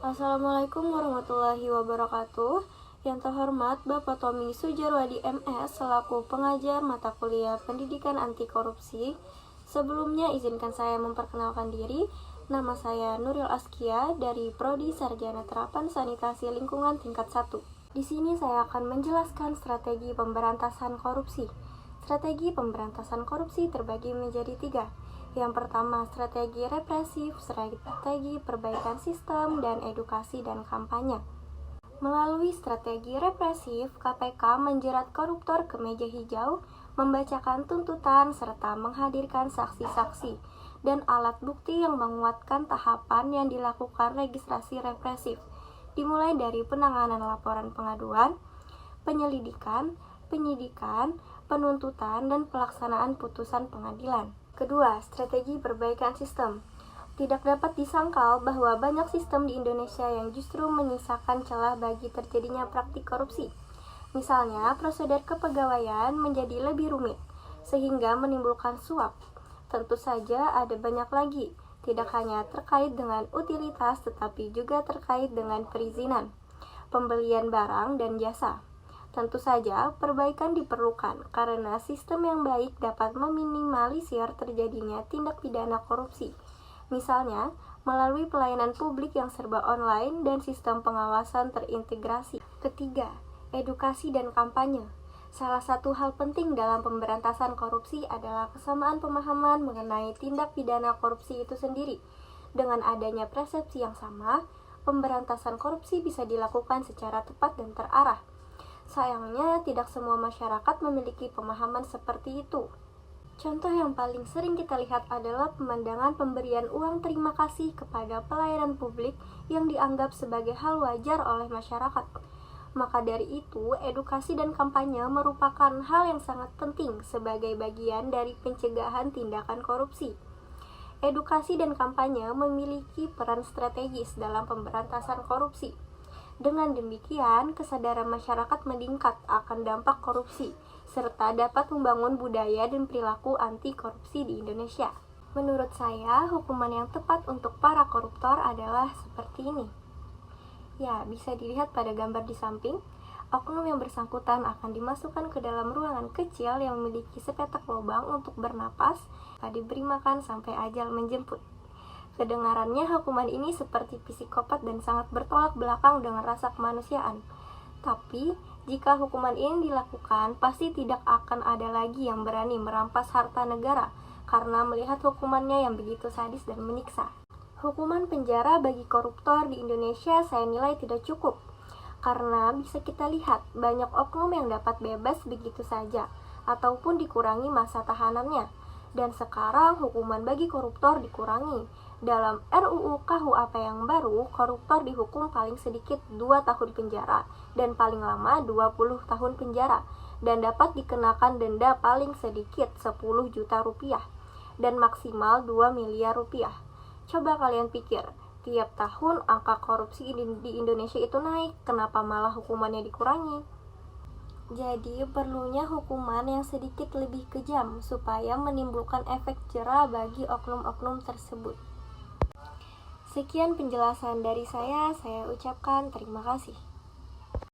Assalamualaikum warahmatullahi wabarakatuh. Yang terhormat Bapak Tommy Sujarwadi MS selaku pengajar mata kuliah Pendidikan Anti Korupsi. Sebelumnya izinkan saya memperkenalkan diri. Nama saya Nuril Askia dari Prodi Sarjana Terapan Sanitasi Lingkungan tingkat 1. Di sini saya akan menjelaskan strategi pemberantasan korupsi. Strategi pemberantasan korupsi terbagi menjadi 3. Yang pertama, strategi represif, strategi perbaikan sistem, dan edukasi dan kampanye. Melalui strategi represif, KPK menjerat koruptor ke meja hijau, membacakan tuntutan, serta menghadirkan saksi-saksi dan alat bukti yang menguatkan tahapan yang dilakukan registrasi represif, dimulai dari penanganan laporan pengaduan, penyelidikan, penyidikan, penuntutan, dan pelaksanaan putusan pengadilan. Kedua, strategi perbaikan sistem. Tidak dapat disangkal bahwa banyak sistem di Indonesia yang justru menyisakan celah bagi terjadinya praktik korupsi. Misalnya, prosedur kepegawaian menjadi lebih rumit, sehingga menimbulkan suap. Tentu saja ada banyak lagi, tidak hanya terkait dengan utilitas, tetapi juga terkait dengan perizinan, pembelian barang dan jasa. Tentu saja, perbaikan diperlukan karena sistem yang baik dapat meminimalisir terjadinya tindak pidana korupsi. Misalnya, melalui pelayanan publik yang serba online dan sistem pengawasan terintegrasi. Ketiga, edukasi dan kampanye. Salah satu hal penting dalam pemberantasan korupsi adalah kesamaan pemahaman mengenai tindak pidana korupsi itu sendiri. Dengan adanya persepsi yang sama, pemberantasan korupsi bisa dilakukan secara tepat dan terarah. Sayangnya, tidak semua masyarakat memiliki pemahaman seperti itu. Contoh yang paling sering kita lihat adalah pemandangan pemberian uang terima kasih kepada pelayanan publik yang dianggap sebagai hal wajar oleh masyarakat. Maka dari itu, edukasi dan kampanye merupakan hal yang sangat penting sebagai bagian dari pencegahan tindakan korupsi. Edukasi dan kampanye memiliki peran strategis dalam pemberantasan korupsi. Dengan demikian, kesadaran masyarakat meningkat akan dampak korupsi, serta dapat membangun budaya dan perilaku anti korupsi di Indonesia. Menurut saya, hukuman yang tepat untuk para koruptor adalah seperti ini. Ya, bisa dilihat pada gambar di samping. Oknum yang bersangkutan akan dimasukkan ke dalam ruangan kecil yang memiliki sepetak lubang untuk bernapas, diberi makan sampai ajal menjemput. Kedengarannya hukuman ini seperti psikopat dan sangat bertolak belakang dengan rasa kemanusiaan. Tapi, jika hukuman ini dilakukan, pasti tidak akan ada lagi yang berani merampas harta negara karena melihat hukumannya yang begitu sadis dan menyiksa. Hukuman penjara bagi koruptor di Indonesia saya nilai tidak cukup, karena bisa kita lihat banyak oknum yang dapat bebas begitu saja, ataupun dikurangi masa tahanannya. Dan sekarang hukuman bagi koruptor dikurangi. Dalam RUU KUHP yang baru, koruptor dihukum paling sedikit 2 tahun penjara dan paling lama 20 tahun penjara dan dapat dikenakan denda paling sedikit 10 juta rupiah dan maksimal 2 miliar rupiah. Coba kalian pikir, tiap tahun angka korupsi di Indonesia itu naik, kenapa malah hukumannya dikurangi? Jadi perlunya hukuman yang sedikit lebih kejam supaya menimbulkan efek jera bagi oknum-oknum tersebut. Sekian penjelasan dari saya ucapkan terima kasih.